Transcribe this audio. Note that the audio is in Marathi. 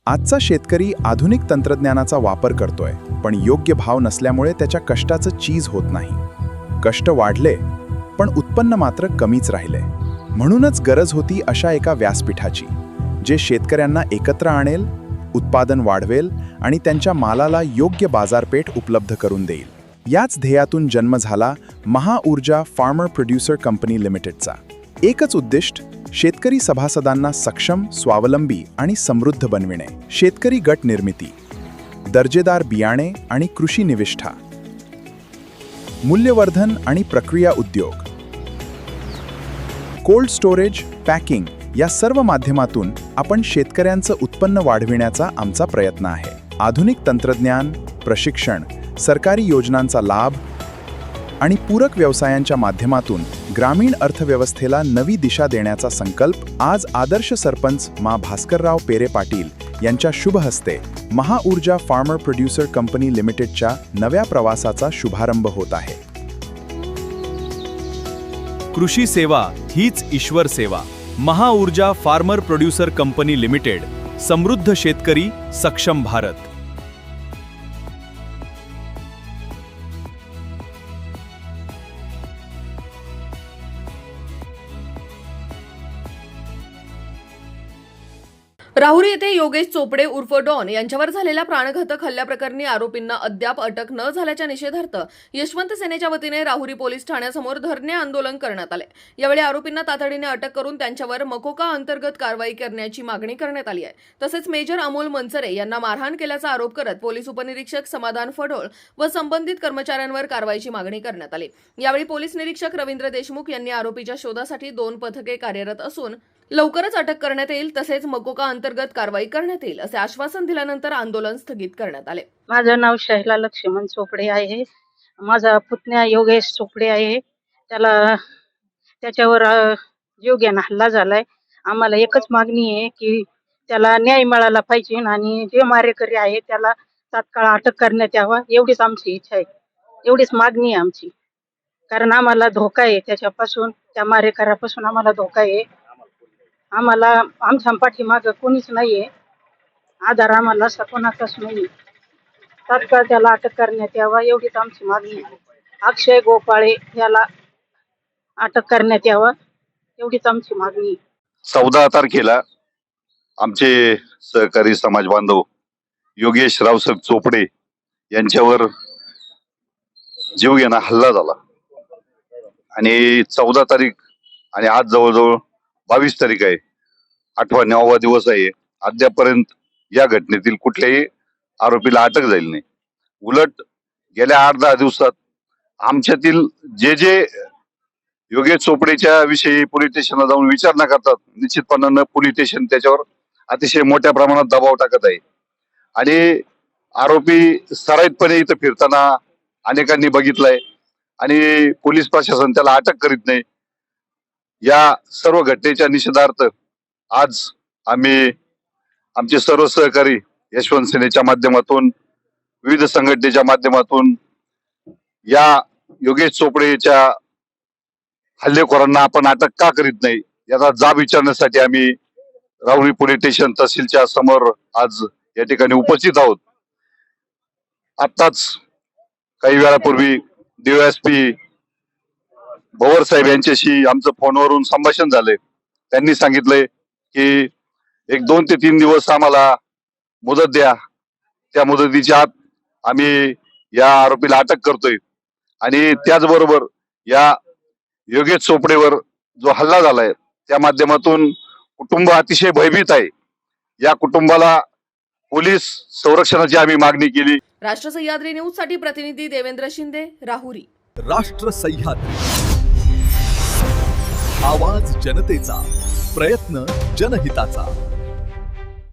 आजचा शेतकरी आधुनिक तंत्रज्ञानाचा वापर करतोय, पण योग्य भाव नसल्यामुळे त्याच्या कष्टाचं चीज होत नाही. कष्ट वाढले, पण उत्पन्न मात्र कमीच राहिले. म्हणूनच गरज होती अशा एका व्यासपीठाची, जे शेतकऱ्यांना एकत्र आणेल, उत्पादन वाढवेल आणि त्यांच्या मालाला योग्य बाजारपेठ उपलब्ध करून देईल. याच ध्येयातून जन्म झाला महाऊर्जा फार्मर प्रोड्युसर कंपनी लिमिटेडचा. एकच उद्दिष्ट, शेतकरी सभासदांना सक्षम, स्वावलंबी आणि समृद्ध बनविणे. शेतकरी गट निर्मिती, दर्जेदार बियाणे आणि कृषी निविष्ठा, मूल्यवर्धन आणि प्रक्रिया उद्योग, कोल्ड स्टोरेज, पॅकिंग या सर्व माध्यमातून आपण शेतकऱ्यांचं उत्पन्न वाढविण्याचा आमचा प्रयत्न आहे. आधुनिक तंत्रज्ञान, प्रशिक्षण, सरकारी योजनांचा लाभ आणि पूरक व्यवसायांच्या माध्यमातून ग्रामीण अर्थव्यवस्थेला नवी दिशा देण्याचा संकल्प आज आदर्श सरपंच मा भास्करराव पेरे पाटील यांच्या शुभ हस्ते महाऊर्जा फार्मर प्रोड्युसर कंपनी लिमिटेडच्या नव्या प्रवासाचा शुभारंभ होत आहे. कृषी सेवा हीच ईश्वर सेवा. Mahaurja farmer producer company limited. समृद्ध शेतकरी, सक्षम भारत. राहुरी येथे योगेश चोपडे उर्फ डॉन यांच्यावर झालेल्या प्राणघातक हल्ल्याप्रकरणी आरोपींना अद्याप अटक न झाल्याच्या निषेधार्थ यशवंत सेनेच्या वतीने राहुरी पोलीस ठाण्यासमोर धरणे आंदोलन करण्यात आले. यावेळी आरोपींना तातडीने अटक करून त्यांच्यावर मकोका अंतर्गत कारवाई करण्याची मागणी करण्यात आली आहे. तसेच मेजर अमोल मनसरे यांना मारहाण केल्याचा आरोप करत पोलीस उपनिरीक्षक समाधान फडोळ व संबंधित कर्मचाऱ्यांवर कारवाईची मागणी करण्यात आली. यावेळी पोलीस निरीक्षक रवींद्र देशमुख यांनी आरोपीच्या शोधासाठी 2 पथके कार्यरत असून लवकरच अटक करण्यात येईल, तसेच मकोका अंतर्गत कारवाई करण्यात येईल असे आश्वासन दिल्यानंतर आंदोलन स्थगित करण्यात आले. माझं नाव शैला लक्ष्मण चोपडे आहे. माझा पुतण्या योगेश चोपडे आहे. त्याच्यावर जीवघेणा हल्ला झालाय. आम्हाला एकच मागणी आहे की त्याला न्याय मिळाला पाहिजे आणि जे मारेकरी आहे त्याला तात्काळ अटक करण्यात यावा, एवढीच आमची इच्छा आहे. एवढीच मागणी आहे आमची. कारण आम्हाला धोका आहे त्याच्यापासून, त्या मारेकऱ्यापासून आम्हाला धोका आहे. आम्हाला आमच्या पाठीमागं कोणीच नाहीये, आधार आम्हाला कोणाचाच नाही. तात्काळ त्याला अटक करण्यात यावा, एवढीच आमची मागणी आहे. अक्षय गोपाळे याला अटक करण्यात यावा, एवढीच आमची मागणी आहे. 14 तारखेला आमचे सहकारी समाज बांधव योगेश रावसाहेब चोपडे यांच्यावर जीवघेणा हल्ला झाला आणि 14 तारीख आणि आज जवळजवळ 22 तारीख आहे. 8वा 9वा दिवस आहे. अद्यापर्यंत या घटनेतील कुठल्याही आरोपीला अटक झाली नाही. उलट गेल्या 8-10 दिवसात आमच्यातील जे योगेश चोपडेच्या विषयी पोलीस स्टेशनला जाऊन विचारणा करतात, निश्चितपणानं पोलीस स्टेशन त्याच्यावर अतिशय मोठ्या प्रमाणात दबाव टाकत आहे आणि आरोपी सराईतपणे इथं फिरताना अनेकांनी बघितलंय आणि पोलीस प्रशासन त्याला अटक करीत नाही. या सर्व घटनेच्या निषेधार्थ आज आम्ही आमचे सर्व सहकारी यशवंत सेनेच्या माध्यमातून, विविध संघटनेच्या माध्यमातून या योगेश चोपडेच्या हल्लेखोरांना आपण अटक का करीत नाही याचा जाब विचारण्यासाठी आम्ही राहुरी पोलीस स्टेशन तहसीलच्या समोर आज या ठिकाणी उपस्थित आहोत. आत्ताच काही वेळापूर्वी DYSP भवर साहेब यांच्याशी आमचं फोनवरून संभाषण झालंय. त्यांनी सांगितलंय की 2 ते 3 दिवस आम्हाला मुदत द्या, त्या मुदतीच्या आत आम्ही या आरोपीला अटक करतोय. आणि त्याचबरोबर या योगेश चोपडेवर जो हल्ला झालाय त्या माध्यमातून कुटुंब अतिशय भयभीत आहे. या कुटुंबाला पोलीस संरक्षणाची आम्ही मागणी केली. राष्ट्र सह्याद्री न्यूज साठी प्रतिनिधी देवेंद्र शिंदे, राहुरी. राष्ट्र सह्याद्री, आवाज जनतेचा, प्रयत्न जनहिताचा.